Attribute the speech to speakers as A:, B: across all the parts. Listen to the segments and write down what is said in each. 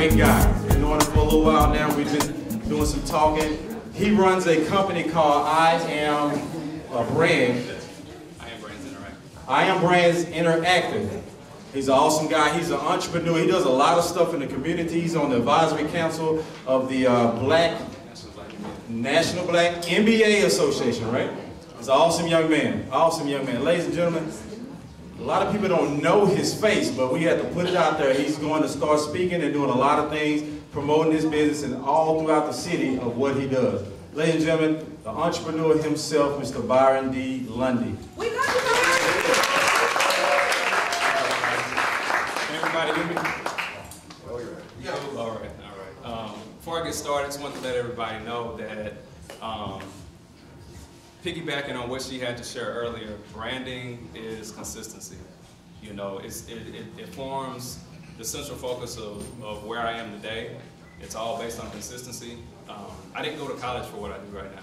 A: Great guy. Been knowing him for a little while now. We've been doing some talking. He runs a company called I Am Brands. I Am Brands Interactive. He's an awesome guy. He's an entrepreneur. He does a lot of stuff in the community. He's on the advisory council of the National Black MBA Association, right? He's an awesome young man. Awesome young man. Ladies and gentlemen, a lot of people don't know his face, but we have to put it out there. He's going to start speaking and doing a lot of things, promoting his business and all throughout the city of what he does. Ladies and gentlemen, the entrepreneur himself, Mr. Byron D. Lundy.
B: We got you, Byron.
C: Everybody hear me? Yeah. All right. Before I get started, I just want to let everybody know that piggybacking on what she had to share earlier, branding is consistency. You know, it forms the central focus of where I am today. It's all based on consistency. I didn't go to college for what I do right now.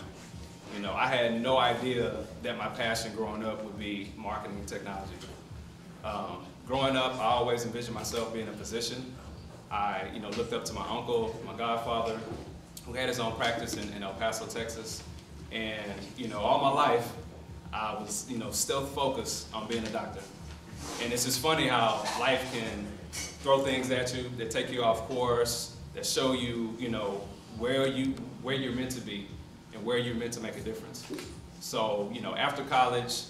C: You know, I had no idea that my passion growing up would be marketing and technology. Growing up, I always envisioned myself being in a physician. I, looked up to my uncle, my godfather, who had his own practice in El Paso, Texas. And, all my life, I was, still focused on being a doctor. And it's just funny how life can throw things at you that take you off course, that show you, where you're meant to be and where you're meant to make a difference. So, after college,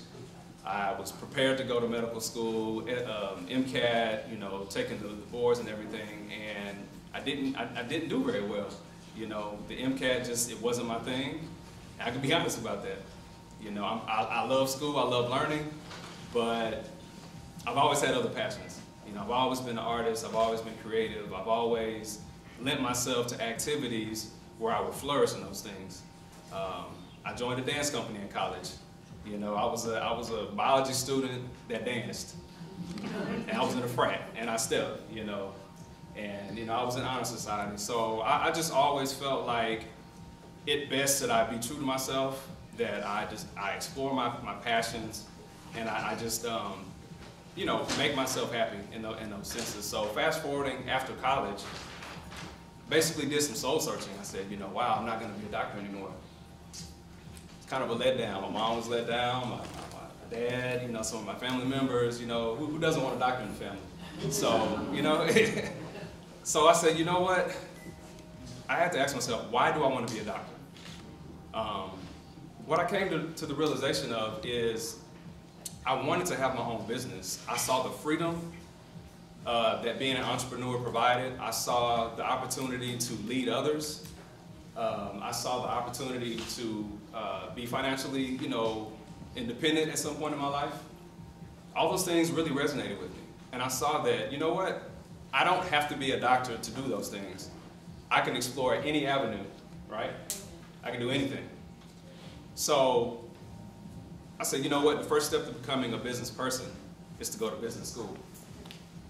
C: I was prepared to go to medical school, MCAT, taking the boards and everything, and I didn't do very well. The MCAT it wasn't my thing. I can be honest about that. I love school, I love learning, but I've always had other passions. I've always been an artist, I've always been creative, I've always lent myself to activities where I would flourish in those things. I joined a dance company in college. I was a biology student that danced, and I was in a frat, and I stepped, and I was in honor society. So I just always felt like it best that I be true to myself, that I explore my passions, and I just make myself happy in those senses. So fast forwarding after college, basically did some soul searching. I said, wow, I'm not going to be a doctor anymore. Kind of a letdown. My mom was let down, my dad, some of my family members, who doesn't want a doctor in the family? So, so I said, you know what? I had to ask myself, why do I want to be a doctor? What I came to the realization of is I wanted to have my own business. I saw the freedom that being an entrepreneur provided. I saw the opportunity to lead others. I saw the opportunity to be financially, independent at some point in my life. All those things really resonated with me. And I saw that, you know what? I don't have to be a doctor to do those things. I can explore any avenue, right? I can do anything. So I said, you know what? The first step to becoming a business person is to go to business school.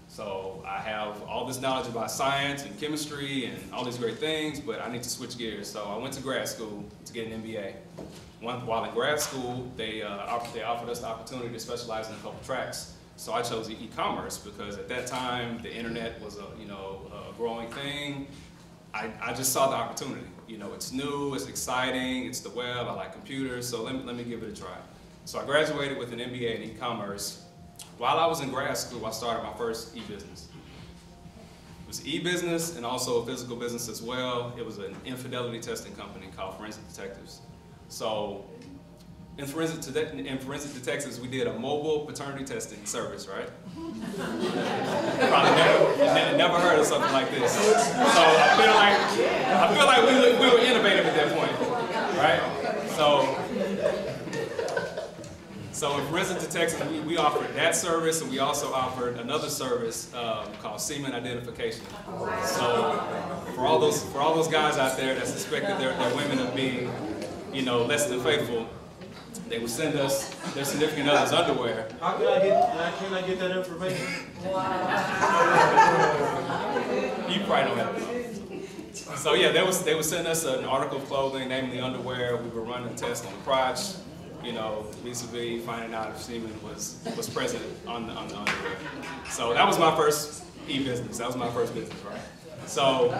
C: So I have all this knowledge about science and chemistry and all these great things, but I need to switch gears. So I went to grad school to get an MBA. While in grad school, they offered us the opportunity to specialize in a couple tracks. So I chose e-commerce because at that time the internet was a growing thing. I just saw the opportunity. It's new, it's exciting, it's the web. I like computers, so let me give it a try. So I graduated with an MBA in e-commerce. While I was in grad school, I started my first e-business. It was e-business and also a physical business as well. It was an infidelity testing company called Forensic Detectives. So in forensic detectives, we did a mobile paternity testing service, right? Probably never heard of something like this. So I feel like we were innovative at that point, right? So in forensic detectives, we offered that service, and we also offered another service called semen identification. So for all those guys out there that suspected their women of being, you know, less than faithful, they would send us their significant other's underwear.
B: How can I get that information?
C: You probably don't have it. So yeah, they would send us an article of clothing, namely underwear. We would run a test on the crotch, you know, vis-a-vis finding out if semen was present on the underwear. So that was my first e-business. That was my first business, right? So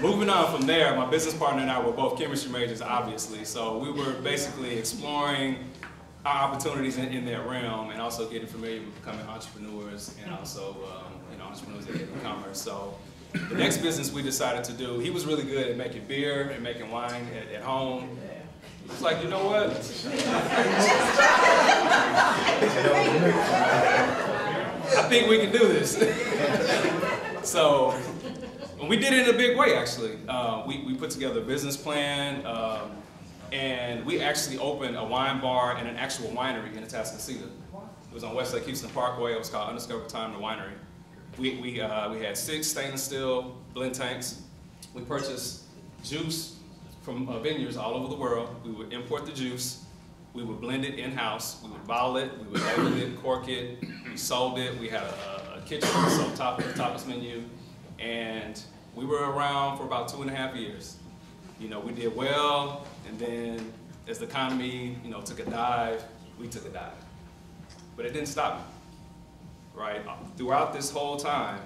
C: moving on from there, my business partner and I were both chemistry majors, obviously. So we were basically exploring our opportunities in that realm, and also getting familiar with becoming entrepreneurs, and also you know, entrepreneurs in e-commerce. So the next business we decided to do, he was really good at making beer and making wine at home. He was like, you know what? I think we can do this. So we did it in a big way, actually. We put together a business plan, and we actually opened a wine bar and an actual winery in Atascocita. It was on Westlake Houston Parkway. It was called Undiscovered Time, the winery. We had 6 stainless steel blend tanks. We purchased juice from vineyards all over the world. We would import the juice. We would blend it in-house. We would bottle it. We would label it, cork it. We sold it. We had a kitchen, so tapas menu. And we were around for about 2.5 years. You know, we did well, and then as the economy, you know, took a dive, we took a dive. But it didn't stop me, right? Throughout this whole time,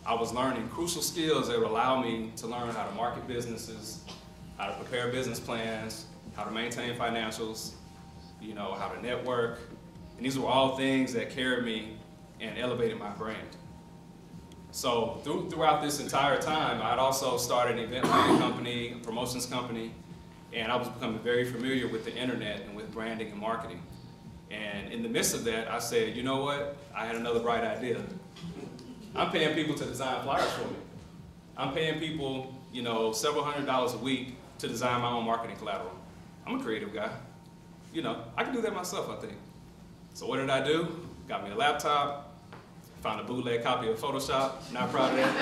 C: I was learning crucial skills that would allow me to learn how to market businesses, how to prepare business plans, how to maintain financials, you know, how to network. And these were all things that carried me and elevated my brand. So throughout this entire time, I'd also started an event planning company, a promotions company, and I was becoming very familiar with the internet and with branding and marketing. And in the midst of that, I said, you know what? I had another bright idea. I'm paying people to design flyers for me. I'm paying people, you know, several $100s a week to design my own marketing collateral. I'm a creative guy. You know, I can do that myself, I think. So what did I do? Got me a laptop. Found a bootleg copy of Photoshop. Not proud of that.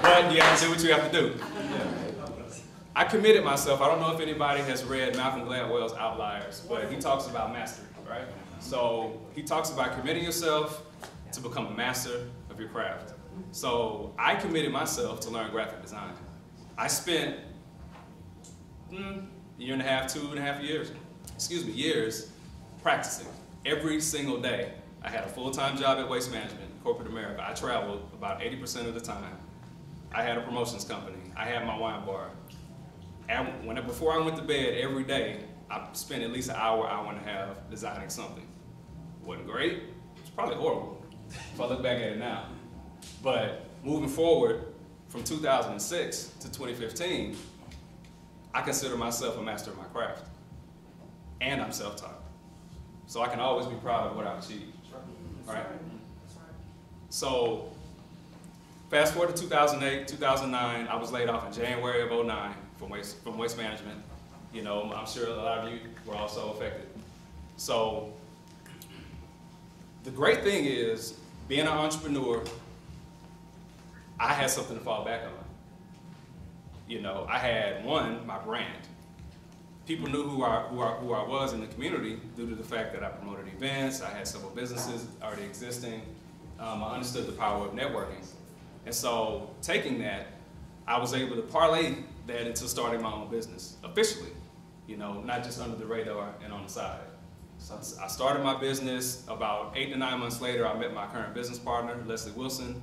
C: But you have to do what you have to do. I committed myself. I don't know if anybody has read Malcolm Gladwell's Outliers, but he talks about mastery, right? So he talks about committing yourself to become a master of your craft. So I committed myself to learn graphic design. I spent a year and a half, 2.5 years, years practicing every single day. I had a full-time job at Waste Management, corporate America. I traveled about 80% of the time. I had a promotions company. I had my wine bar. And before I went to bed every day, I spent at least an hour, hour and a half designing something. Wasn't great. It's probably horrible if I look back at it now. But moving forward from 2006 to 2015, I consider myself a master of my craft. And I'm self-taught. So I can always be proud of what I've achieved. Right? So fast forward to 2008, 2009, I was laid off in January of 2009 from Waste Management. You know, I'm sure a lot of you were also affected. So the great thing is, being an entrepreneur, I had something to fall back on. You know, I had, one, my brand. People knew who I was in the community due to the fact that I promoted events. I had several businesses already existing. I understood the power of networking. And so taking that, I was able to parlay that into starting my own business officially, you know, not just under the radar and on the side. So I started my business. About 8 to 9 months later, I met my current business partner, Leslie Wilson,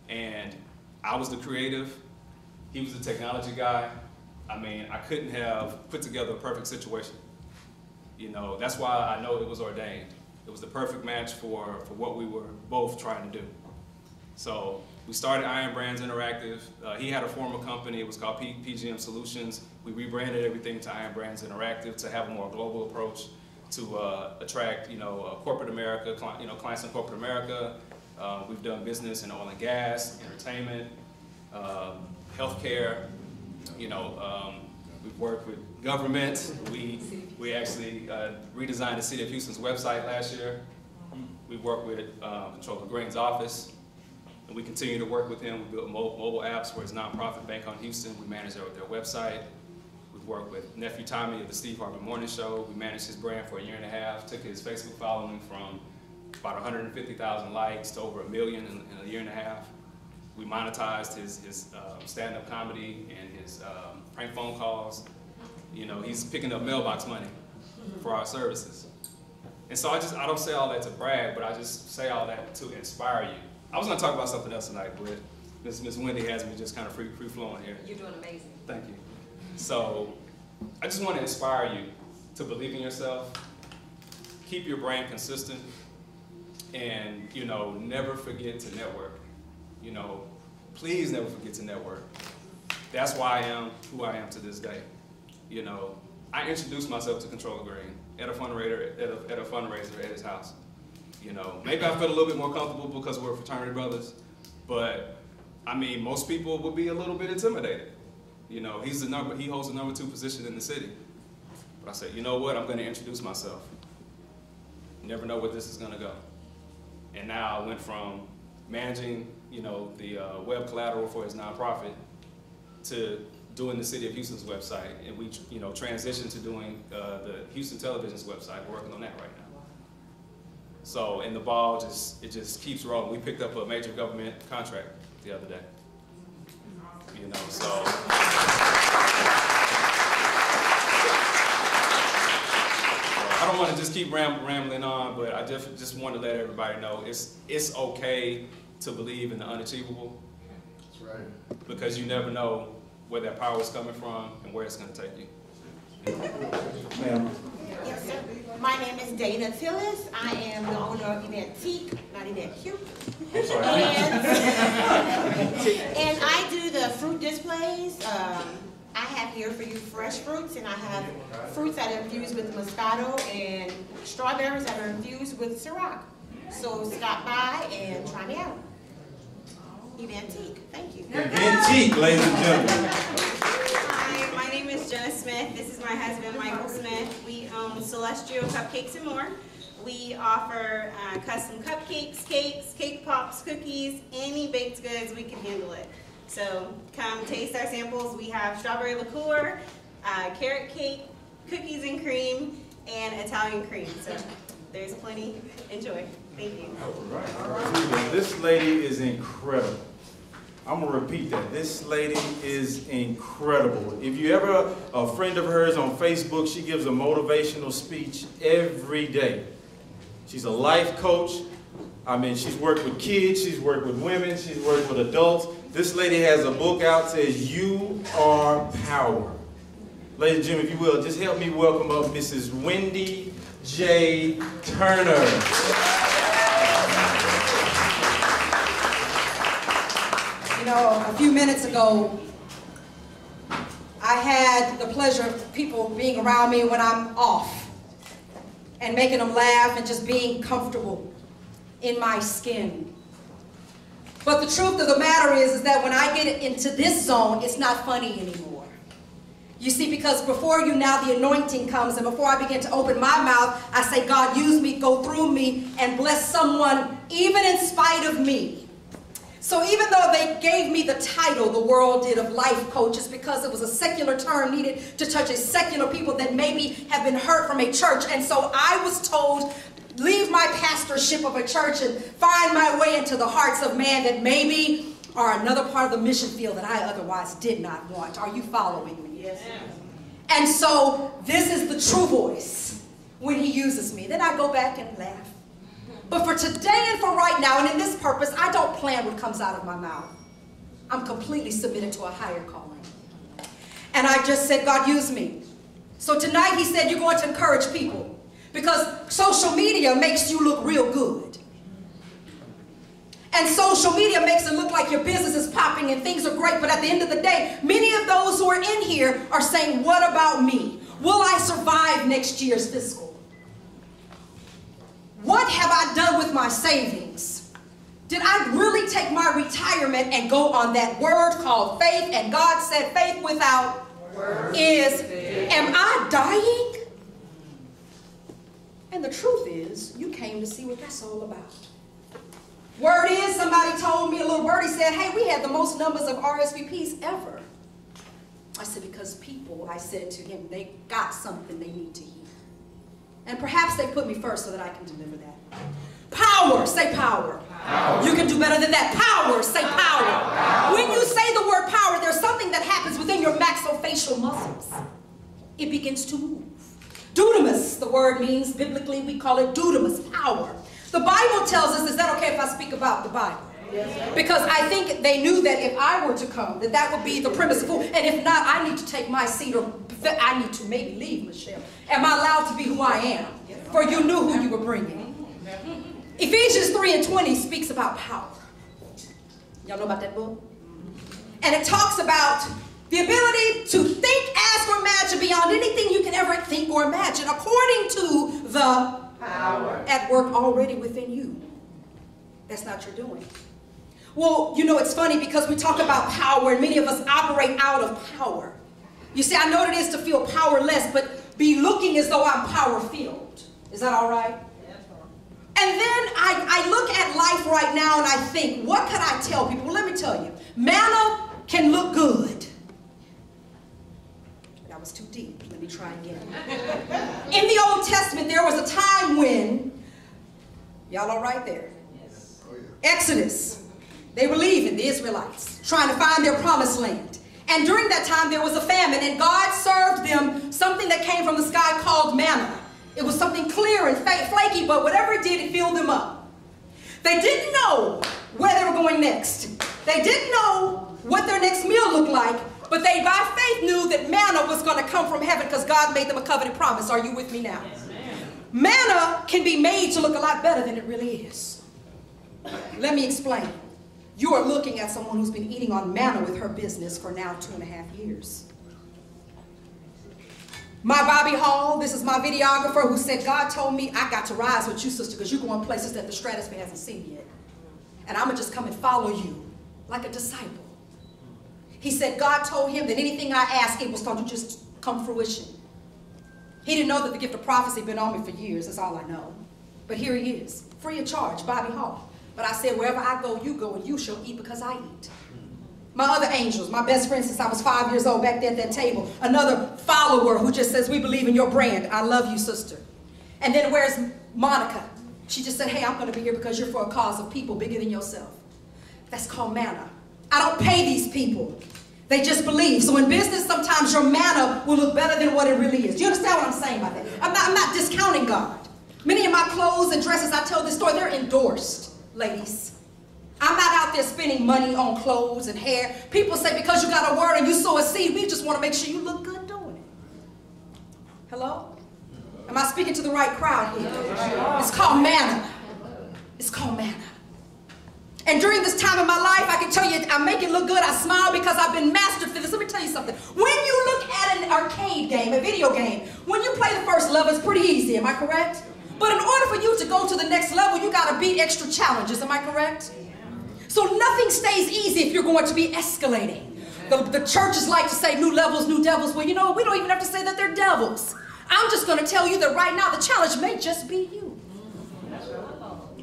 C: and I was the creative. He was the technology guy. I mean, I couldn't have put together a perfect situation. You know, that's why I know it was ordained. It was the perfect match for what we were both trying to do. So we started Iron Brands Interactive. He had a former company. It was called PGM Solutions. We rebranded everything to Iron Brands Interactive to have a more global approach to attract, corporate America, clients in corporate America. We've done business in oil and gas, entertainment, healthcare. We've worked with government. We actually redesigned the City of Houston's website last year. We worked with Comptroller Green's office, and we continue to work with him. We built mobile apps for his nonprofit Bank on Houston. We manage their website. We've worked with Nephew Tommy of the Steve Harvey Morning Show. We managed his brand for a year and a half, took his Facebook following from about 150,000 likes to over 1 million in a year and a half. We monetized his stand-up comedy and his prank phone calls. He's picking up mailbox money for our services. And so I don't say all that to brag, but I just say all that to inspire you. I was going to talk about something else tonight, but Miss Wendy has me just kind of free-flowing here.
D: You're doing amazing.
C: Thank you. So I just want to inspire you to believe in yourself, keep your brand consistent, and, never forget to network. Please never forget to network. That's why I am who I am to this day. I introduced myself to Comptroller Green at a fundraiser at his house. Maybe I felt a little bit more comfortable because we're fraternity brothers, but I mean, most people would be a little bit intimidated. He holds the number 2 position in the city. But I said, you know what? I'm going to introduce myself. You never know where this is going to go. And now I went from managing, the web collateral for his nonprofit to doing the City of Houston's website, and we, transitioned to doing the Houston Television's website. We're working on that right now. So, and the ball just keeps rolling. We picked up a major government contract the other day. So. I don't want to just keep rambling on, but I just want to let everybody know it's okay to believe in the unachievable.
E: That's right.
C: Because you never know where that power is coming from and where it's going to take you.
A: Ma'am.
F: Yes, sir. My name is Dana Tillis. I am the owner of Eventique, not Eventcute.
A: I'm sorry.
F: And I do the fruit displays. I have here for you fresh fruits, and I have fruits that are infused with Moscato and strawberries that are infused with Ciroc. So stop by and try me out. Eventique, thank you.
A: Eventique, ladies and gentlemen.
G: Hi, my name is Jenna Smith. This is my husband, Michael Smith. We own Celestial Cupcakes and More. We offer custom cupcakes, cakes, cake pops, cookies, any baked goods, we can handle it. So come taste our samples. We have strawberry liqueur, carrot cake, cookies and cream, and Italian cream. So there's plenty. Enjoy. Thank you.
A: All right. This lady is incredible. I'm going to repeat that. This lady is incredible. If you ever a friend of hers on Facebook, she gives a motivational speech every day. She's a life coach. I mean, she's worked with kids, she's worked with women, she's worked with adults. This lady has a book out that says, "You Are Power." Ladies and gentlemen, if you will, just help me welcome up Mrs. Wendy J. Turner.
H: A few minutes ago, I had the pleasure of people being around me when I'm off and making them laugh and just being comfortable in my skin. But the truth of the matter is that when I get into this zone, it's not funny anymore. You see, because before you now the anointing comes, and before I begin to open my mouth, I say, God, use me, go through me, and bless someone even in spite of me. So even though they gave me the title, the world did, of life coach, it's because it was a secular term needed to touch a secular people that maybe have been hurt from a church. And so I was told, leave my pastorship of a church and find my way into the hearts of man that maybe are another part of the mission field that I otherwise did not want. Are you following me?
F: Yes.
H: And so this is the true voice when he uses me. Then I go back and laugh. But for today and for right now and in this purpose, I don't plan what comes out of my mouth. I'm completely submitted to a higher calling. And I just said, God, use me. So tonight he said, you're going to encourage people because social media makes you look real good. And social media makes it look like your business is popping and things are great, but at the end of the day, many of those who are in here are saying, what about me? Will I survive next year's fiscal? What have I done with my savings? Did I really take my retirement and go on that word called faith? And God said faith without is, am I dying? And the truth is, you came to see what that's all about. Word is, somebody told me, a little birdie said, hey, we had the most numbers of RSVPs ever. I said, because people, I said to him, they got something they need to hear. And perhaps they put me first so that I can deliver that. Power, say power. Power. You can do better than that. Power, say power. When you say the word power, there's something that happens within your maxillofacial muscles. It begins to move. Dunamis, the word means, biblically we call it dunamis, power. The Bible tells us, is that okay if I speak about the Bible? Because I think they knew that if I were to come, that would be the premise of who. And if not, I need to take my seat, or I need to maybe leave, Michelle. Am I allowed to be who I am? For you knew who you were bringing. Ephesians 3:20 speaks about power. Y'all know about that book? And it talks about the ability to think, ask, or imagine beyond anything you can ever think or imagine, according to the power at work already within you. That's not your doing. Well, you know, it's funny because we talk about power and many of us operate out of power. You see, I know what it is to feel powerless, but be looking as though I'm power-filled. Is that all right? And then I look at life right now and I think, what could I tell people? Well, let me tell you, manna can look good. That was too deep. Let me try again. In the Old Testament, there was a time when, y'all all right there? Yes. Oh, yeah. Exodus. They were leaving, the Israelites, trying to find their promised land. And during that time, there was a famine, and God served them something that came from the sky called manna. It was something clear and flaky, but whatever it did, it filled them up. They didn't know where they were going next. They didn't know what their next meal looked like, but they, by faith, knew that manna was going to come from heaven because God made them a covenant promise. Are you with me now? Yes, manna can be made to look a lot better than it really is. Let me explain. You are looking at someone who's been eating on manna with her business for now 2.5 years. My Bobby Hall, this is my videographer, who said, God told me I got to rise with you, sister, because you're going places that the stratosphere hasn't seen yet. And I'm going to just come and follow you like a disciple. He said God told him that anything I ask, it will start to just come fruition. He didn't know that the gift of prophecy had been on me for years. That's all I know. But here he is, free of charge, Bobby Hall. But I said, wherever I go, and you shall eat because I eat. My other angels, my best friend since I was 5 years old back there at that table. Another follower who just says, we believe in your brand. I love you, sister. And then where's Monica? She just said, hey, I'm going to be here because you're for a cause of people bigger than yourself. That's called manna. I don't pay these people. They just believe. So in business, sometimes your manna will look better than what it really is. Do you understand what I'm saying by that? I'm not discounting God. Many of my clothes and dresses, I tell this story, they're endorsed, ladies. I'm not out there spending money on clothes and hair. People say because you got a word and you sow a seed, we just want to make sure you look good doing it. Hello? Am I speaking to the right crowd here? It's called manna. It's called manna. And during this time in my life, I can tell you, I make it look good. I smile because I've been mastered for this. Let me tell you something. When you look at an arcade game, a video game, when you play the first level, it's pretty easy. Am I correct? But in order for you to go to the next level, you got to beat extra challenges. Am I correct? So nothing stays easy if you're going to be escalating. The churches like to say new levels, new devils. Well, you know, we don't even have to say that they're devils. I'm just going to tell you that right now the challenge may just be you.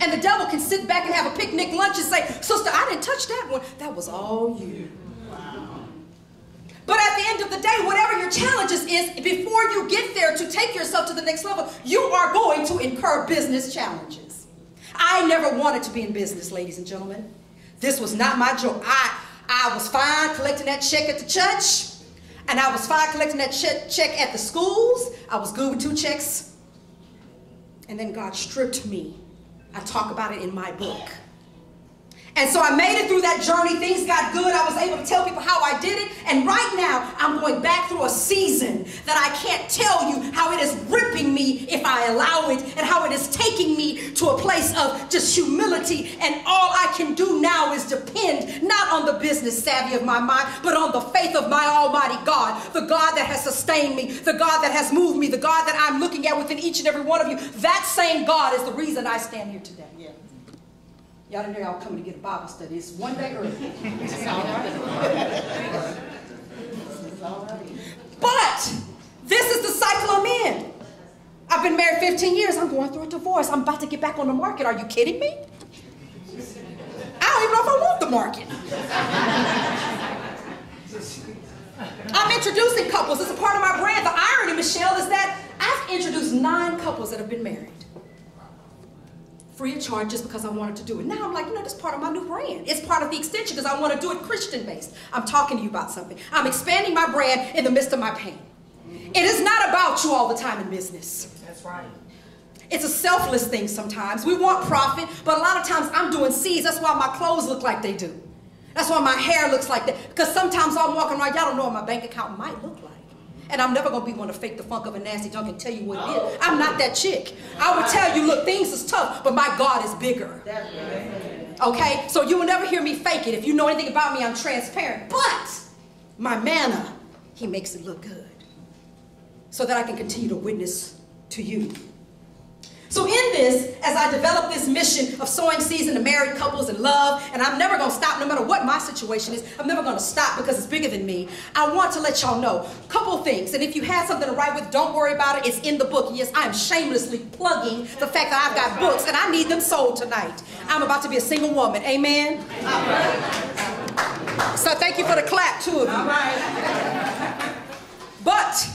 H: And the devil can sit back and have a picnic lunch and say, sister, I didn't touch that one. That was all you. But at the end of the day, whatever your challenges is, before you get there to take yourself to the next level, you are going to incur business challenges. I never wanted to be in business, ladies and gentlemen. This was not my joke. I was fine collecting that check at the church, and I was fine collecting that check at the schools. I was good with 2 checks. And then God stripped me. I talk about it in my book. And so I made it through that journey. Things got good. I was able to tell people how I did it. And right now, I'm going back through a season that I can't tell you how it is ripping me if I allow it, and how it is taking me to a place of just humility. And all I can do now is depend not on the business savvy of my mind, but on the faith of my Almighty God, the God that has sustained me, the God that has moved me, the God that I'm looking at within each and every one of you. That same God is the reason I stand here today. Y'all didn't know y'all coming to get a Bible study. It's one day early. It's all right. But this is the cycle I'm in. I've been married 15 years. I'm going through a divorce. I'm about to get back on the market. Are you kidding me? I don't even know if I want the market. I'm introducing couples. It's a part of my brand. The irony, Michelle, is that I've introduced 9 couples that have been married. Free of charge, just because I wanted to do it. Now I'm like, this is part of my new brand. It's part of the extension because I want to do it Christian-based. I'm talking to you about something. I'm expanding my brand in the midst of my pain. It is not about you all the time in business.
F: That's right.
H: It's a selfless thing sometimes. We want profit, but a lot of times I'm doing seeds. That's why my clothes look like they do. That's why my hair looks like that. Because sometimes I'm walking around, y'all don't know what my bank account might look like. And I'm never going to be one to fake the funk of a nasty junk and tell you what it is. I'm not that chick. I would tell you, look, things is tough, but my God is bigger. Okay? So you will never hear me fake it. If you know anything about me, I'm transparent. But my manna, he makes it look good. So that I can continue to witness to you. So in this, as I develop this mission of sowing seeds into married couples and love, and I'm never going to stop no matter what my situation is. I'm never going to stop because it's bigger than me. I want to let y'all know a couple things. And if you had something to write with, don't worry about it. It's in the book. Yes, I am shamelessly plugging the fact that I've got books and I need them sold tonight. I'm about to be a single woman. Amen? All right. So thank you for the clap, 2 of you. All right. But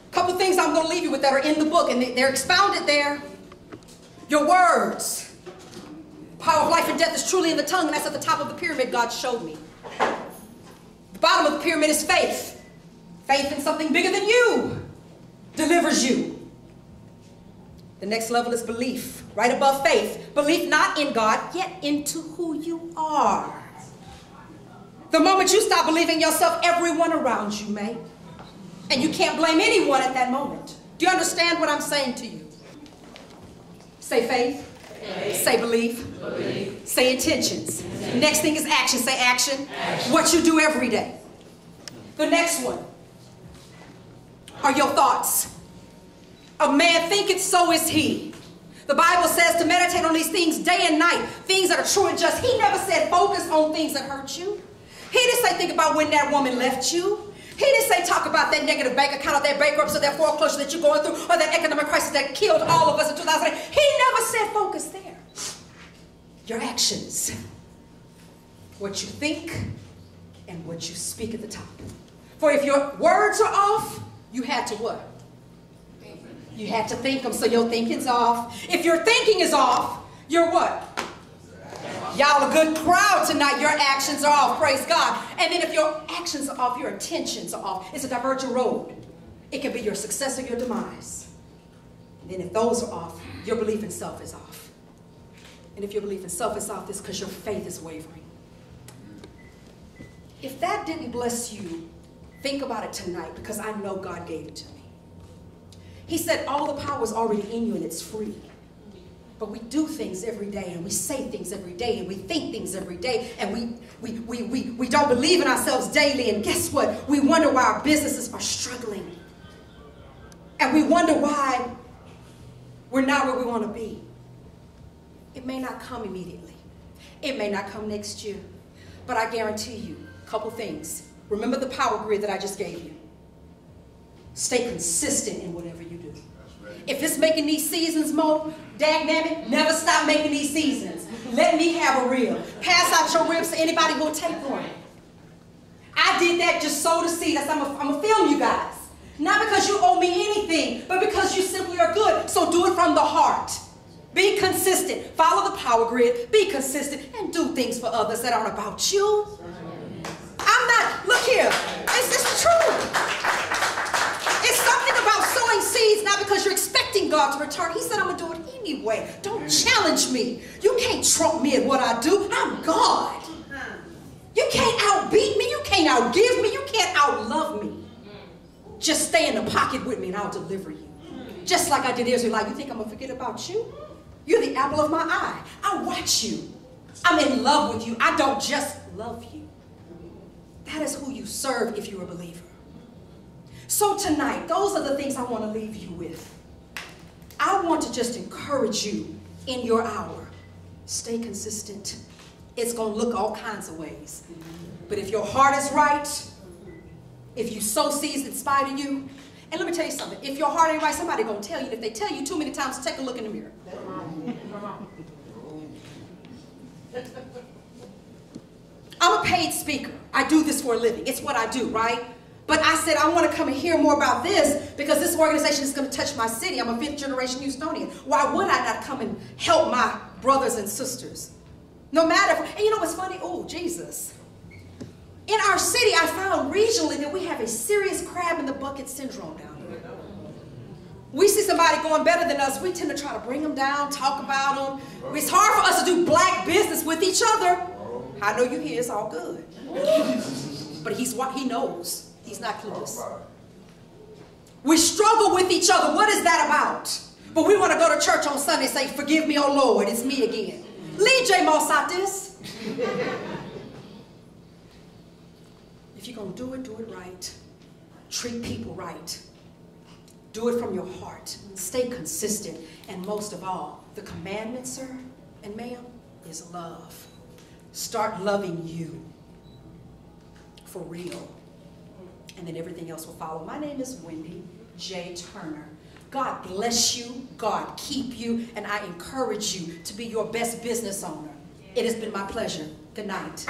H: a couple things I'm going to leave you with that are in the book, and they're expounded there. Your words. Power of life and death is truly in the tongue, and that's at the top of the pyramid God showed me. The bottom of the pyramid is faith. Faith in something bigger than you delivers you. The next level is belief. Right above faith. Belief not in God, yet into who you are. The moment you stop believing yourself, everyone around you may. And you can't blame anyone at that moment. Do you understand what I'm saying to you? Say faith. Faith. Say belief. Belief. Say intentions. Next thing is action. Say action. Action. What you do every day. The next one are your thoughts. A man thinketh, so is he. The Bible says to meditate on these things day and night. Things that are true and just. He never said focus on things that hurt you. He didn't say think about when that woman left you. He didn't say talk about that negative bank account or that bankruptcy or that foreclosure that you're going through or that economic crisis that killed all of us in 2008. He never said focus there. Your actions. What you think and what you speak at the top. For if your words are off, you had to what? You had to think them, so your thinking's off. If your thinking is off, you're what? Y'all a good crowd tonight. Your actions are off. Praise God. And then if your actions are off, your intentions are off. It's a divergent road. It can be your success or your demise. And then if those are off, your belief in self is off. And if your belief in self is off, it's because your faith is wavering. If that didn't bless you, think about it tonight, because I know God gave it to me. He said all the power is already in you and it's free. But we do things every day, and we say things every day, and we think things every day, and we don't believe in ourselves daily. And guess what? We wonder why our businesses are struggling. And we wonder why we're not where we want to be. It may not come immediately. It may not come next year. But I guarantee you a couple things. Remember the power grid that I just gave you. Stay consistent in whatever you do. If it's making these seasons more, dagnammit, never stop making these seasons. Let me have a rib. Pass out your ribs to anybody who will take one. I did that, just sow the seed. I'm going to film you guys. Not because you owe me anything, but because you simply are good. So do it from the heart. Be consistent. Follow the power grid. Be consistent and do things for others that aren't about you. I'm not, look here, it's the truth. It's something about sowing seeds, not because you're expecting God to return. He said, I'm going to do it anyway. Don't challenge me. You can't trump me in what I do. I'm God. You can't outbeat me. You can't outgive me. You can't outlove me. Just stay in the pocket with me and I'll deliver you. Just like I did Israelite. You think I'm going to forget about you? You're the apple of my eye. I watch you. I'm in love with you. I don't just love you. That is who you serve if you're a believer. So tonight, those are the things I want to leave you with. I want to just encourage you in your hour. Stay consistent. It's going to look all kinds of ways. But if your heart is right, if you sow seeds in spite of you, and let me tell you something, if your heart ain't right, somebody's going to tell you. If they tell you too many times, take a look in the mirror. I'm a paid speaker. I do this for a living. It's what I do, right? But I said, I want to come and hear more about this because this organization is going to touch my city. I'm a 5th generation Houstonian. Why would I not come and help my brothers and sisters? No matter, and you know what's funny? Oh, Jesus. In our city, I found regionally that we have a serious crab in the bucket syndrome down here. We see somebody going better than us, we tend to try to bring them down, talk about them. It's hard for us to do black business with each other. I know you hear it's all good. But he knows. He's not clueless. We struggle with each other. What is that about? But we want to go to church on Sunday and say, forgive me, oh Lord, it's me again. Leave J. Moss out this. If you're going to do it right. Treat people right. Do it from your heart. Stay consistent. And most of all, the commandment, sir and ma'am, is love. Start loving you for real. And then everything else will follow. My name is Wendy J. Turner. God bless you. God keep you. And I encourage you to be your best business owner. It has been my pleasure. Good night.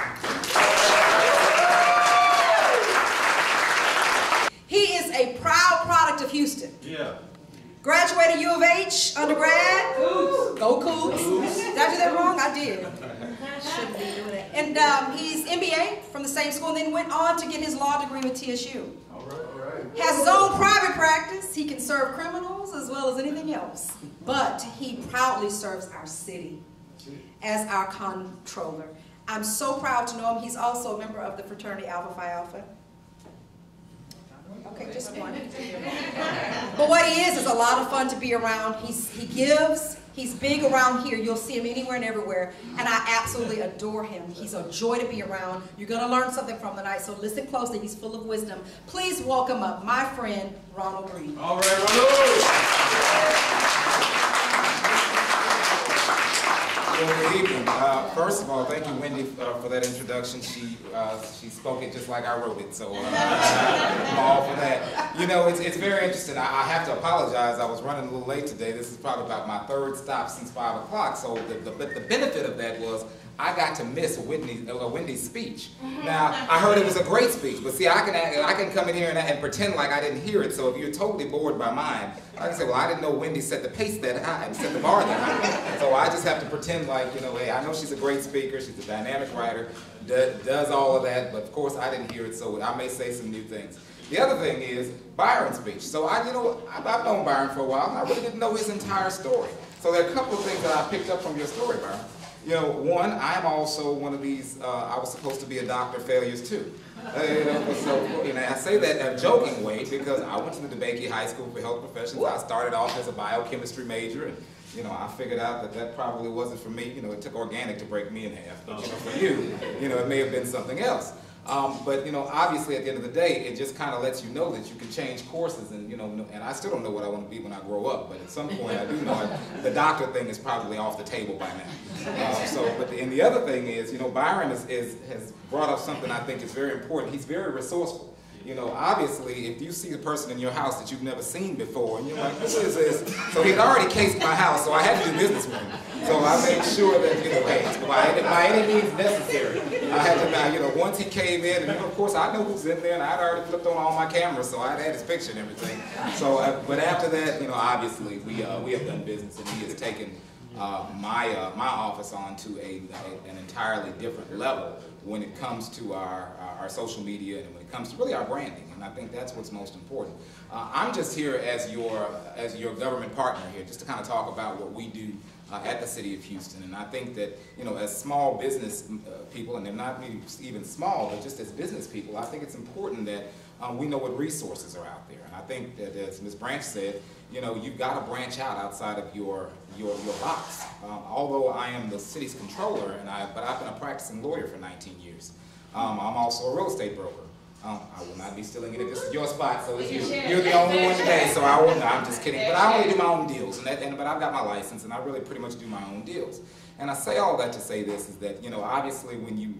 H: He is a proud product of Houston.
A: Yeah.
H: Graduated U of H, undergrad. Go Cougs. Did I do that wrong? I did. Shouldn't be doing that. And he's MBA from the same school and then went on to get his law degree with TSU.
E: All right.
H: Has his own private practice. He can serve criminals as well as anything else. But he proudly serves our city as our comptroller. I'm so proud to know him. He's also a member of the fraternity Alpha Phi Alpha. Okay, just one. But what he is a lot of fun to be around. He gives. He's big around here. You'll see him anywhere and everywhere. And I absolutely adore him. He's a joy to be around. You're going to learn something from tonight, so listen closely. He's full of wisdom. Please welcome up my friend, Ronald Green.
A: All right, Ronald.
D: Good evening. First of all, thank you, Wendy, for that introduction. She spoke it just like I wrote it, so I'm all for that. You know, it's very interesting. I have to apologize. I was running a little late today. This is probably about my 3rd stop since 5 o'clock. So the benefit of that was I got to miss Wendy's speech. Now, I heard it was a great speech, but see, I can come in here and pretend like I didn't hear it. So if you're totally bored by mine, I can say, well, I didn't know Wendy set the pace that high and set the bar that high. So I just have to pretend like, you know, hey, I know she's a great speaker, she's a dynamic writer, does all of that, but of course I didn't hear it, so I may say some new things. The other thing is Byron's speech. So I've known Byron for a while, and I really didn't know his entire story. So there are a couple of things that I picked up from your story, Byron. You know, one, I'm also one of these, I was supposed to be a doctor failures too. I say that in a joking way because I went to the DeBakey High School for Health Professions. I started off as a biochemistry major, and you know, I figured out that probably wasn't for me. You know, it took organic to break me in half, but you know, for you know, it may have been something else. But you know, obviously at the end of the day, it just kind of lets you know that you can change courses, and you know, and I still don't know what I want to be when I grow up. But at some point, I do know the doctor thing is probably off the table by now. And the other thing is, you know, Byron has brought up something I think is very important. He's very resourceful. You know, obviously, if you see a person in your house that you've never seen before, and you're like, who is this? So he'd already cased my house, so I had to do business with him. So I made sure that, you know, hey, by any means necessary, I had to now, you know, once he came in, and you know, of course, I know who's in there, and I'd already flipped on all my cameras, so I'd had his picture and everything. So, but after that, you know, obviously, we have done business, and he has taken my office onto an entirely different level when it comes to our social media and when it comes to really our branding. And I think that's what's most important. I'm just here as your government partner here, just to kind of talk about what we do at the City of Houston. And I think that, you know, as small business people, and they're not even small, but just as business people, I think it's important that we know what resources are out there. And I think that, as Ms. Branch said, you know, you've got to branch out outside of your box. Although I am the city's controller, but I've been a practicing lawyer for 19 years. I'm also a real estate broker. I will not be stealing it if this is your spot, so it's you. You're the only one today, so I will not. I'm just kidding. But I only do my own deals, but I've got my license, and I really pretty much do my own deals. And I say all that to say this, is that, you know, obviously when you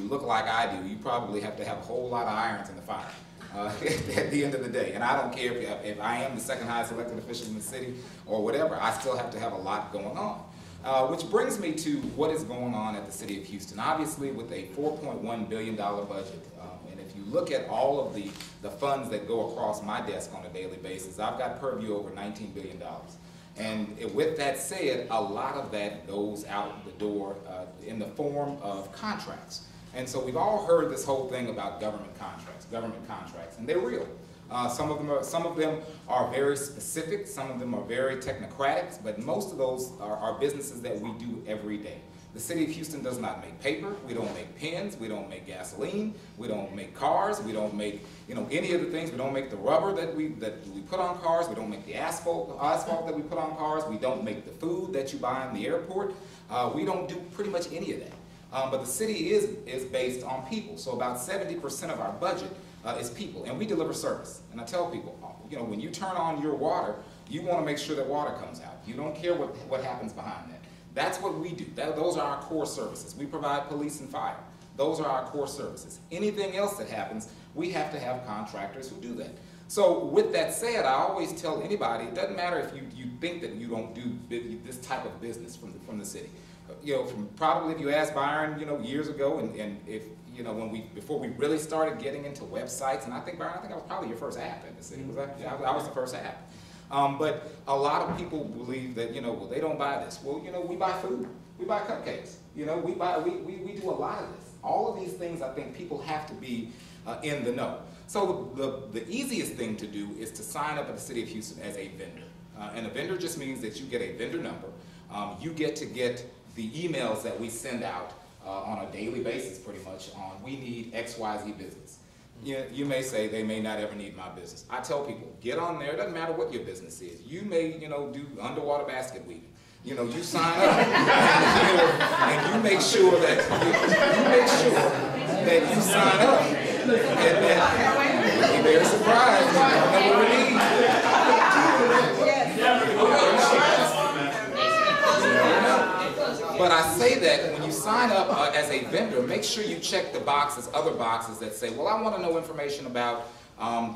D: look like I do, you probably have to have a whole lot of irons in the fire at the end of the day. And I don't care if I am the second highest elected official in the city or whatever, I still have to have a lot going on. Which brings me to what is going on at the City of Houston. Obviously, with a $4.1 billion budget, and if you look at all of the funds that go across my desk on a daily basis, I've got purview over $19 billion. And with that said, a lot of that goes out the door in the form of contracts. And so we've all heard this whole thing about government contracts, and they're real. Some of them are very specific, some of them are very technocratic, but most of those are businesses that we do every day. The City of Houston does not make paper, we don't make pens, we don't make gasoline, we don't make cars, we don't make, you know, any of the things, we don't make the rubber that we put on cars, we don't make the asphalt that we put on cars, we don't make the food that you buy in the airport, we don't do pretty much any of that. But the city is based on people, so about 70% of our budget is people, and we deliver service. And I tell people, you know, when you turn on your water, you want to make sure that water comes out. You don't care what happens behind that. That's what we do. Those are our core services. We provide police and fire. Those are our core services. Anything else that happens, we have to have contractors who do that. So with that said, I always tell anybody, it doesn't matter if you think that you don't do this type of business from the city. You know, probably if you asked Byron, you know, years ago, and if, you know, before we really started getting into websites, and I think, Byron, I was probably your first app in the city. Was that? Yeah, I was the first app. But a lot of people believe that, you know, well, they don't buy this. Well, you know, we buy food. We buy cupcakes. You know, we do a lot of this. All of these things, I think people have to be in the know. So the easiest thing to do is to sign up at the City of Houston as a vendor. And a vendor just means that you get a vendor number. You get to get the emails that we send out on a daily basis, pretty much, on we need XYZ business. You may say they may not ever need my business. I tell people, get on there. It doesn't matter what your business is. You may, you know, do underwater basket weaving. You know, you sign up and you make sure that you sign up, and that you're very surprised. You don't know what we need. But I say that when you sign up as a vendor, make sure you check the boxes, other boxes that say, well, I want to know information about,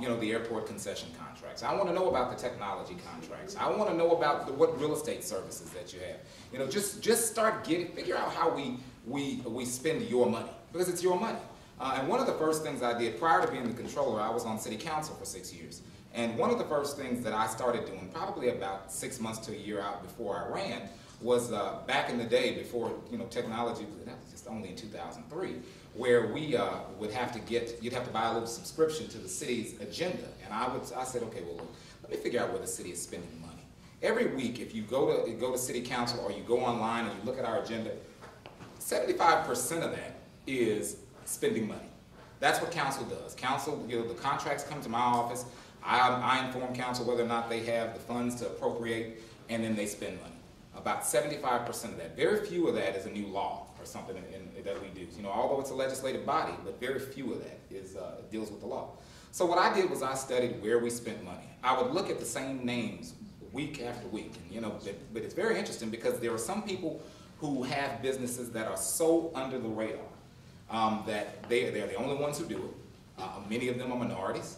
D: you know, the airport concession contracts. I want to know about the technology contracts. I want to know about what real estate services that you have. You know, just start figure out how we spend your money, because it's your money. And one of the first things I did prior to being the controller, I was on city council for 6 years. And one of the first things that I started doing, probably about 6 months to a year out before I ran, was back in the day before, you know, technology, that was just only in 2003, where we would have to you'd have to buy a little subscription to the city's agenda. And I said, okay, well, let me figure out where the city is spending money. Every week, if you go to city council or you go online and you look at our agenda, 75% of that is spending money. That's what council does. Council, you know, the contracts come to my office. I inform council whether or not they have the funds to appropriate, and then they spend money. About 75% of that. Very few of that is a new law or something that we do. You know, although it's a legislative body, but very few of that deals with the law. So what I did was I studied where we spent money. I would look at the same names week after week. And, you know, but it's very interesting because there are some people who have businesses that are so under the radar that they're the only ones who do it. Many of them are minorities.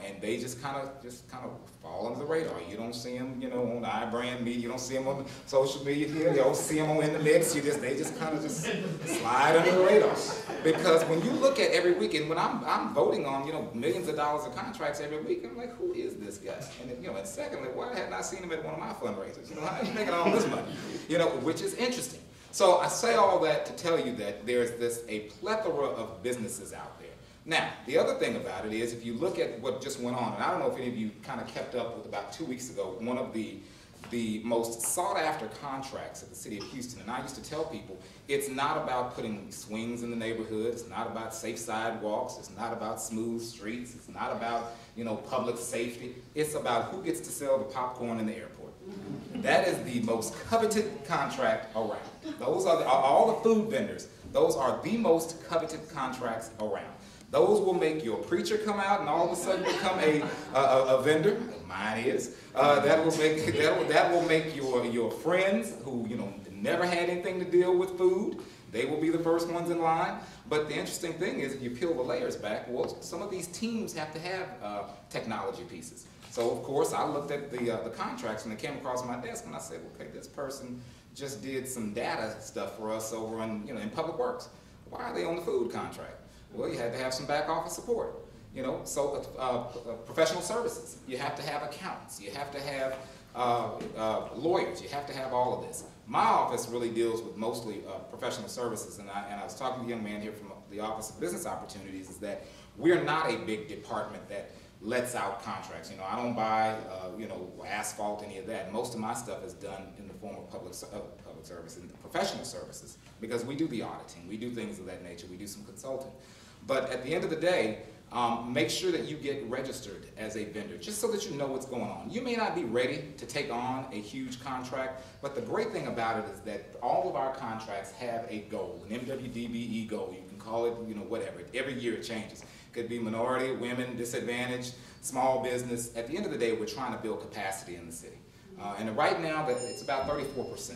D: And they just kind of fall under the radar. You don't see them, you know, on the iBrand media. You don't see them on social media here. You don't see them in the mix. They just kind of just slide under the radar. Because when you look at every weekend, when I'm voting on, you know, millions of dollars of contracts every week, I'm like, who is this guy? And then, you know, and secondly, why hadn't I seen him at one of my fundraisers? You know, how are you making all this money? You know, which is interesting. So I say all that to tell you that there's a plethora of businesses out there. Now, the other thing about it is, if you look at what just went on, and I don't know if any of you kind of kept up with about 2 weeks ago, one of the most sought after contracts at the city of Houston, and I used to tell people, it's not about putting swings in the neighborhood, it's not about safe sidewalks, it's not about smooth streets, it's not about, you know, public safety, it's about who gets to sell the popcorn in the airport. That is the most coveted contract around. Those are all the food vendors, those are the most coveted contracts around. Those will make your preacher come out and all of a sudden become a vendor. Mine is. That will make your friends who, you know, never had anything to deal with food. They will be the first ones in line. But the interesting thing is, if you peel the layers back, well, some of these teams have to have technology pieces. So of course, I looked at the contracts and they came across my desk, and I said, okay, this person just did some data stuff for us over in Public Works. Why are they on the food contract? Well, you had to have some back office support, you know, so professional services. You have to have accountants. You have to have lawyers. You have to have all of this. My office really deals with mostly professional services, and I was talking to a young man here from the Office of Business Opportunities, is that we're not a big department that lets out contracts. You know, I don't buy, you know, asphalt, any of that. Most of my stuff is done in the form of public service and professional services, because we do the auditing, we do things of that nature, we do some consulting. But at the end of the day, make sure that you get registered as a vendor, just so that you know what's going on. You may not be ready to take on a huge contract, but the great thing about it is that all of our contracts have a goal, an MWDBE goal. You can call it, you know, whatever. Every year it changes. It could be minority, women, disadvantaged, small business. At the end of the day, we're trying to build capacity in the city. And right now, it's about 34%.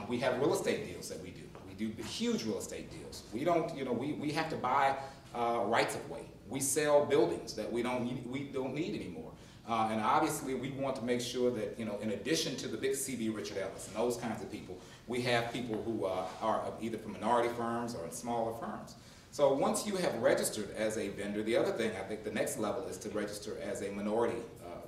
D: We have real estate deals that we do. We do huge real estate deals. We don't, you know, we have to buy rights of way. We sell buildings that we don't need anymore. And obviously, we want to make sure that, you know, in addition to the big CB Richard Ellis and those kinds of people, we have people who are either from minority firms or in smaller firms. So once you have registered as a vendor, the other thing, I think the next level is to register as a minority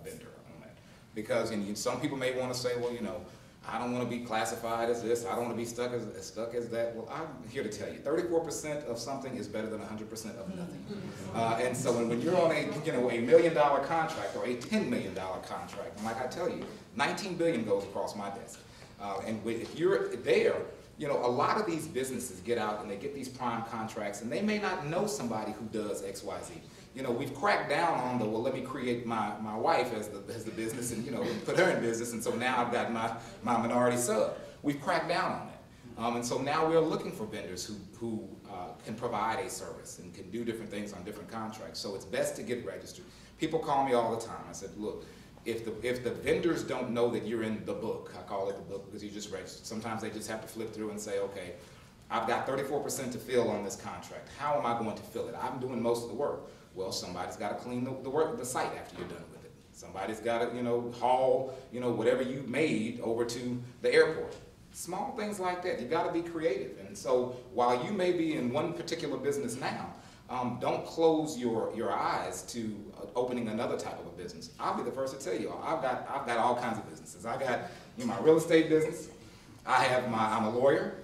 D: vendor on that. Because some people may want to say, well, you know, I don't want to be classified as this, I don't want to be stuck as that. Well, I'm here to tell you, 34% of something is better than 100% of nothing. And so when you're on a $1 million contract or a $10 million contract, and like I tell you, $19 billion goes across my desk. And if you're there, you know, a lot of these businesses get out and they get these prime contracts, and they may not know somebody who does X, Y, Z. You know, we've cracked down on well, let me create my wife as the business and, you know, put her in business, and so now I've got my minority sub. We've cracked down on that. And so now we're looking for vendors who can provide a service and can do different things on different contracts. So it's best to get registered. People call me all the time. I said, look, if the vendors don't know that you're in the book, I call it the book because you just registered. Sometimes they just have to flip through and say, okay, I've got 34% to fill on this contract. How am I going to fill it? I'm doing most of the work. Well, somebody's got to clean the site after you're done with it. Somebody's got to, you know, haul, you know, whatever you made over to the airport. Small things like that. You've got to be creative. And so while you may be in one particular business now, don't close your eyes to opening another type of a business. I'll be the first to tell you, I've got all kinds of businesses. I got, you know, my real estate business. I'm a lawyer.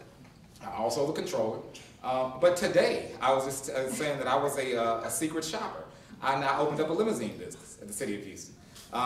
D: Also the controller. But today, I was just saying that I was a secret shopper. I now opened up a limousine business at the city of Houston.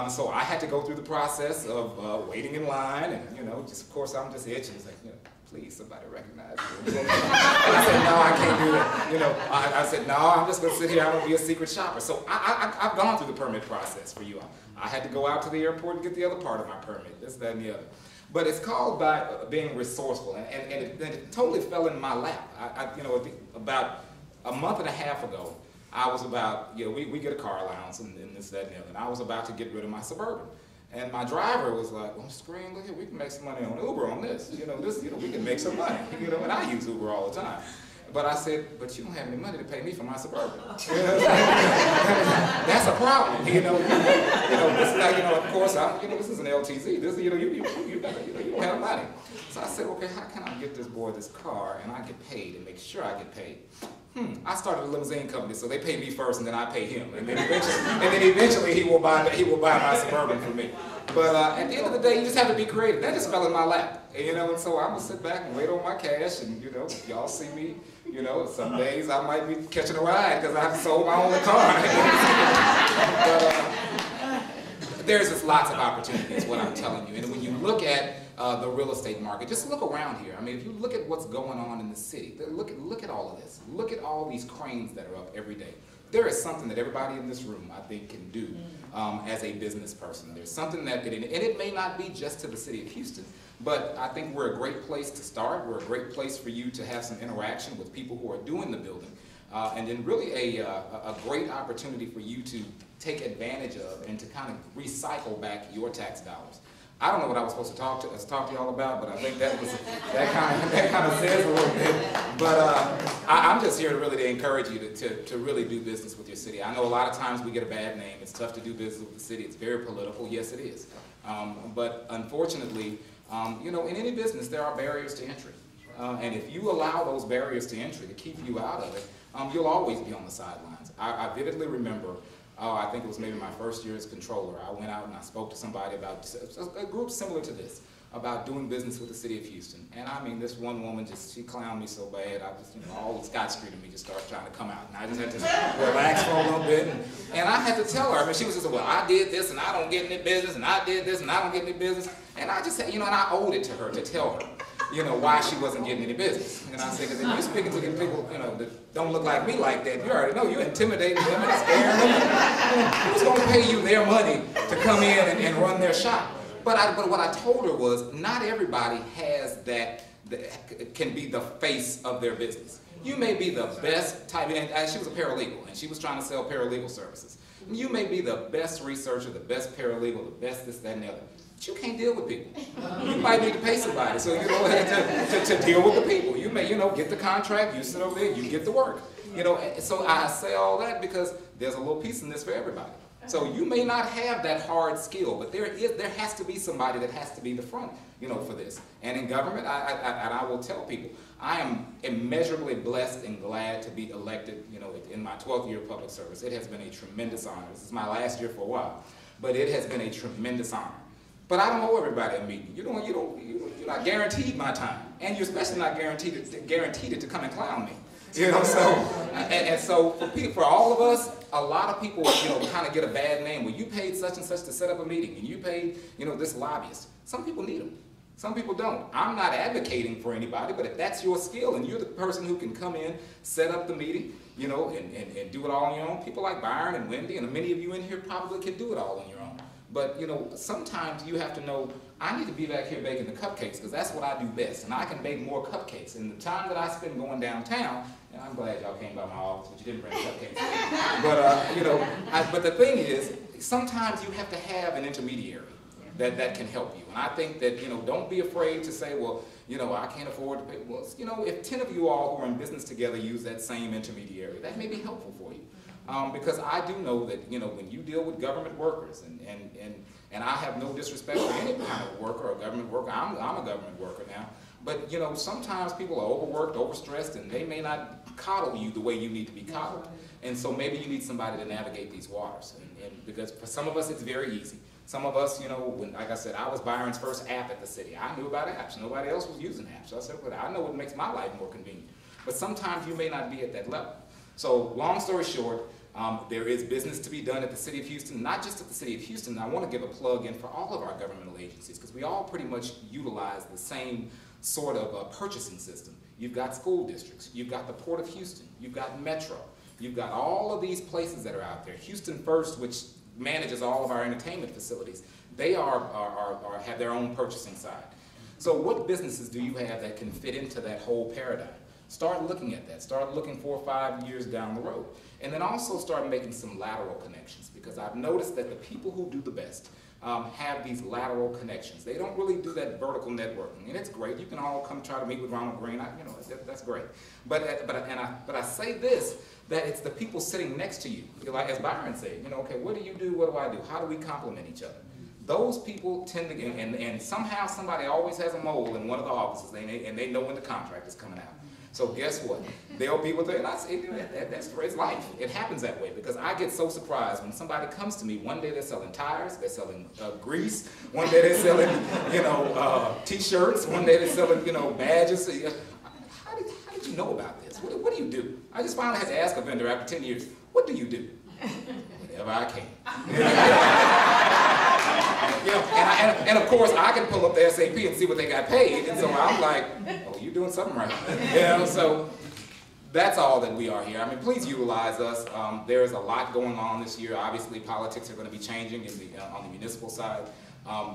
D: So I had to go through the process of waiting in line, and, you know, just of course I'm just itching. It's like, you know, please, somebody recognize me. I said, no, I can't do that. You know, I said, no, I'm just going to sit here. I'm going to be a secret shopper. So I've gone through the permit process for you all. I had to go out to the airport and get the other part of my permit, this, that, and the other. But it's called by being resourceful, and it totally fell in my lap. You know, about a month and a half ago, I was about, you know, we get a car allowance and this, that, and the other, and I was about to get rid of my Suburban. And my driver was like, well, Screen, look here, we can make some money on Uber on this. You know, we can make some money. You know, and I use Uber all the time. But I said, but you don't have any money to pay me for my Suburban. That's a problem, This is like, of course, this is an LTZ. This, you don't have money. So I said, okay, how can I get this boy this car and I get paid and make sure I get paid? I started a limousine company, so they pay me first and then I pay him, and then eventually he will buy my Suburban for me. But at the end of the day, you just have to be creative. That just fell in my lap, and so I'm gonna sit back and wait on my cash, and if y'all see me, some days I might be catching a ride because I've sold my own car. But there's just lots of opportunities, what I'm telling you. And when you look at the real estate market, just look around here. I mean, if you look at what's going on in the city, look at all of this. Look at all these cranes that are up every day. There is something that everybody in this room, I think, can do as a business person. There's something that, and it may not be just to the city of Houston, but I think we're a great place to start. We're a great place for you to have some interaction with people who are doing the building. And then really a great opportunity for you to take advantage of and to kind of recycle back your tax dollars. I don't know what I was supposed to talk to y'all about, but I think that kind of says a little bit. But I'm just here to really encourage you to really do business with your city. I know a lot of times we get a bad name. It's tough to do business with the city. It's very political. Yes, it is. But unfortunately, in any business there are barriers to entry. And if you allow those barriers to entry to keep you out of it, you'll always be on the sidelines. I vividly remember. I think it was maybe my first year as controller. I went out and I spoke to somebody about a group similar to this, about doing business with the city of Houston. And I mean, this one woman she clowned me so bad, I just, all the Scott Street in me just started trying to come out. And I just had to relax for a little bit. And I had to tell her, I mean, she was just, well, I did this and I don't get any business, and I did this and I don't get any business. And I just said, and I owed it to her to tell her, why she wasn't getting any business. And I said, because if you're speaking to people, that don't look like me like that, you already know you're intimidating them and scaring them. Who's going to pay you their money to come in and run their shop? But what I told her was, not everybody has that can be the face of their business. You may be the best type, and she was a paralegal, and she was trying to sell paralegal services. You may be the best researcher, the best paralegal, the best this, that, and the other. But you can't deal with people. You might need to pay somebody, so you know to deal with the people. You may, get the contract, you sit over there, you get the work. So I say all that because there's a little piece in this for everybody. So you may not have that hard skill, but there has to be somebody that has to be the front, for this. And in government, I will tell people, I am immeasurably blessed and glad to be elected, in my 12th year of public service. It has been a tremendous honor. This is my last year for a while, but it has been a tremendous honor. But I don't owe everybody a meeting. You're not guaranteed my time, and you're especially not guaranteed to come and clown me. So for all of us, a lot of people, kind of get a bad name. Well, you paid such and such to set up a meeting, and you paid, this lobbyist. Some people need them. Some people don't. I'm not advocating for anybody, but if that's your skill and you're the person who can come in, set up the meeting, and do it all on your own, people like Byron and Wendy and many of you in here probably can do it all on your own. But, sometimes you have to know, I need to be back here baking the cupcakes because that's what I do best. And I can bake more cupcakes. And the time that I spend going downtown, and I'm glad y'all came by my office, but you didn't bring the cupcakes. But, but the thing is, sometimes you have to have an intermediary that can help you. And I think that, don't be afraid to say, well, I can't afford to pay. Well, if 10 of you all who are in business together use that same intermediary, that may be helpful for you. Because I do know that, when you deal with government workers, and I have no disrespect for any kind of worker or government worker, I'm a government worker now, but, sometimes people are overworked, overstressed, and they may not coddle you the way you need to be coddled. And so maybe you need somebody to navigate these waters. And because for some of us, it's very easy. Some of us, like I said, I was Byron's first app at the city. I knew about apps. Nobody else was using apps. So I said, well, I know what makes my life more convenient. But sometimes you may not be at that level. So long story short, there is business to be done at the City of Houston, not just at the City of Houston. I want to give a plug in for all of our governmental agencies because we all pretty much utilize the same sort of purchasing system. You've got school districts, you've got the Port of Houston, you've got Metro, you've got all of these places that are out there. Houston First, which manages all of our entertainment facilities, they have their own purchasing side. So what businesses do you have that can fit into that whole paradigm? Start looking at that. Start looking 4 or 5 years down the road. And then also start making some lateral connections because I've noticed that the people who do the best have these lateral connections. They don't really do that vertical networking, and it's great. You can all come try to meet with Ronald Green. That's great. But I say this, that it's the people sitting next to you. Like as Byron said, okay, what do you do? What do I do? How do we complement each other? Those people tend to, and somehow somebody always has a mole in one of the offices, and they know when the contract is coming out. So guess what? They'll be with it, and I say, that's it's life. It happens that way, because I get so surprised when somebody comes to me. One day they're selling tires, they're selling grease. One day they're selling, T-shirts. One day they're selling, badges. How did you know about this? What do you do? I just finally had to ask a vendor after 10 years, what do you do? Whatever I can. And of course, I can pull up the SAP and see what they got paid, and so I'm like, oh, you're doing something right. So that's all that we are here. I mean, please utilize us. There's a lot going on this year. Obviously, politics are going to be changing on the municipal side,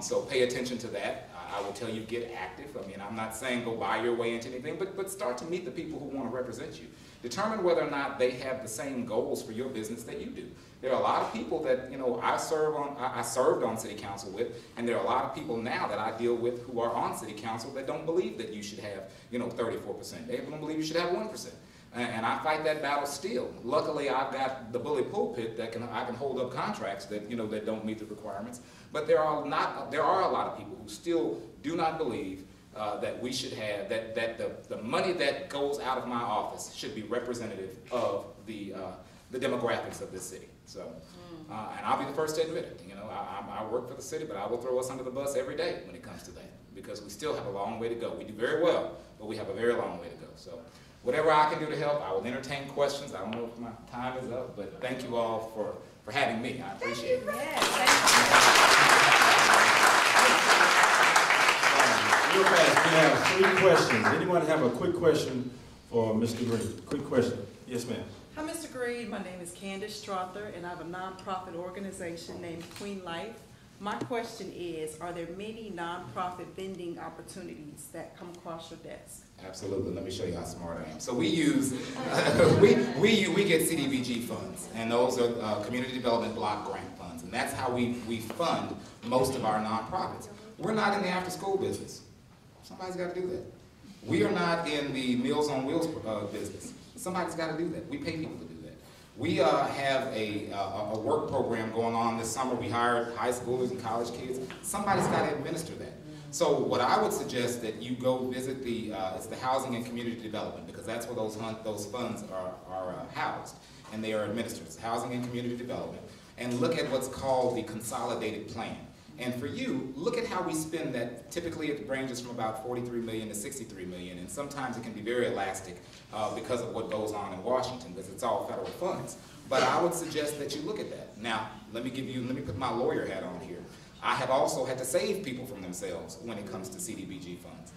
D: so pay attention to that. I will tell you, get active. I mean, I'm not saying go buy your way into anything, but start to meet the people who want to represent you. Determine whether or not they have the same goals for your business that you do. There are a lot of people that I served on city council with, and there are a lot of people now that I deal with who are on city council that don't believe that you should have 34%. They don't believe you should have 1%. And I fight that battle still. Luckily, I've got the bully pulpit that I can hold up contracts that that don't meet the requirements. But there are a lot of people who still do not believe that we should have that the money that goes out of my office should be representative of the demographics of this city. So, and I'll be the first to admit it. I work for the city, but I will throw us under the bus every day when it comes to that, because we still have a long way to go. We do very well, but we have a very long way to go. So, whatever I can do to help, I will entertain questions. I don't know if my time is up, but thank you all for having me. I appreciate it.
A: Real fast, we have 3 questions. Anyone have a quick question for Mr. Green? Quick question. Yes, ma'am.
I: Hi, Mr. Green. My name is Candace Strother, and I have a nonprofit organization named Queen Life. My question is, are there many nonprofit vending opportunities that come across your desk?
D: Absolutely. Let me show you how smart I am. So we use, we get CDBG funds, and those are Community Development Block Grant funds, and that's how we fund most of our nonprofits. We're not in the after-school business. Somebody's got to do that. We are not in the Meals on Wheels business. Somebody's got to do that. We pay people to do that. We have a work program going on this summer. We hired high schoolers and college kids. Somebody's got to administer that. So what I would suggest that you go visit it's the Housing and Community Development, because that's where those funds are housed, and they are administered. It's Housing and Community Development. And look at what's called the Consolidated Plan. And for you, look at how we spend that. Typically it ranges from about $43 million to $63 million, and sometimes it can be very elastic because of what goes on in Washington, because it's all federal funds. But I would suggest that you look at that. Now, let me put my lawyer hat on here. I have also had to save people from themselves when it comes to CDBG funds.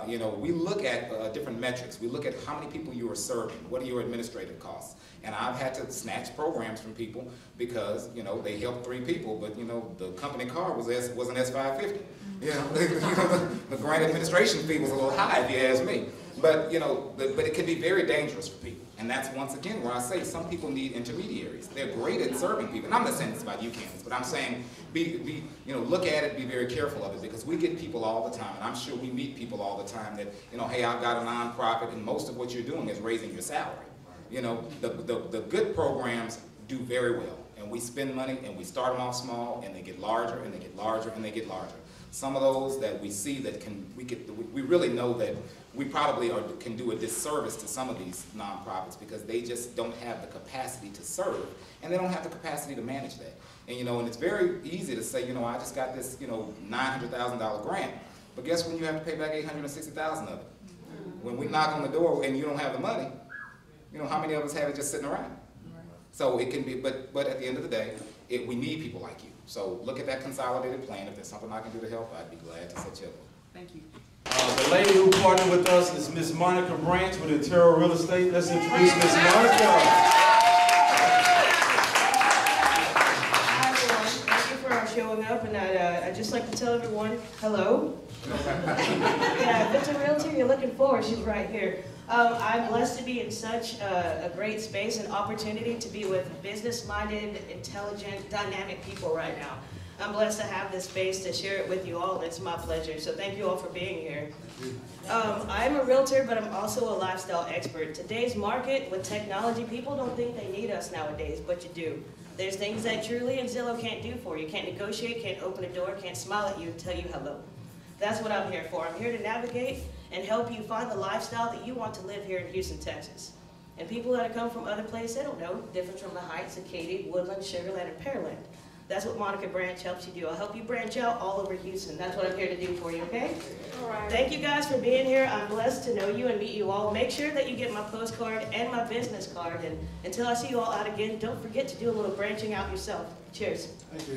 D: We look at different metrics. We look at how many people you are serving, what are your administrative costs. And I've had to snatch programs from people because, they helped 3 people, but, the company car was an S550. The grant administration fee was a little high, if you ask me. But, but it can be very dangerous for people. And that's, once again, where I say some people need intermediaries. They're great at serving people. And I'm not saying this about you, Candace, but I'm saying look at it, be very careful of it, because we get people all the time, and I'm sure we meet people all the time that, hey, I've got a nonprofit, and most of what you're doing is raising your salary. The good programs do very well, and we spend money, and we start them off small, and they get larger, and they get larger, and they get larger. Some of those that we see that we really know that we probably can do a disservice to some of these nonprofits because they just don't have the capacity to serve, and they don't have the capacity to manage that. And and it's very easy to say, I just got this, $900,000 grant, but guess when you have to pay back $860,000 of it? When we knock on the door and you don't have the money, how many of us have it just sitting around? So it can be, but at the end of the day, we need people like you. So look at that consolidated plan. If there's something I can do to help, I'd be glad to set you up.
I: Thank you.
A: The lady who partnered with us is Miss Monica Branch with Intero Real Estate. Let's introduce Miss Monica.
J: Hi everyone, thank you for showing up, and I'd just like to tell everyone, hello. Yeah, if it's a realtor you're looking for, she's right here. I'm blessed to be in such a great space and opportunity to be with business-minded, intelligent, dynamic people right now. I'm blessed to have this space to share it with you all, and it's my pleasure. So thank you all for being here. I'm a realtor, but I'm also a lifestyle expert. Today's market with technology, people don't think they need us nowadays, but you do. There's things that Truly and Zillow can't do for you. Can't negotiate, can't open a door, can't smile at you and tell you hello. That's what I'm here for. I'm here to navigate and help you find the lifestyle that you want to live here in Houston, Texas. And people that come from other places, they don't know the difference from the Heights, Acadia, Woodland, Sugarland, and Pearland. That's what Monica Branch helps you do. I'll help you branch out all over Houston. That's what I'm here to do for you, okay?
G: All right.
J: Thank you guys for being here. I'm blessed to know you and meet you all. Make sure that you get my postcard and my business card. And until I see you all out again, don't forget to do a little branching out yourself. Cheers.
E: Thank you.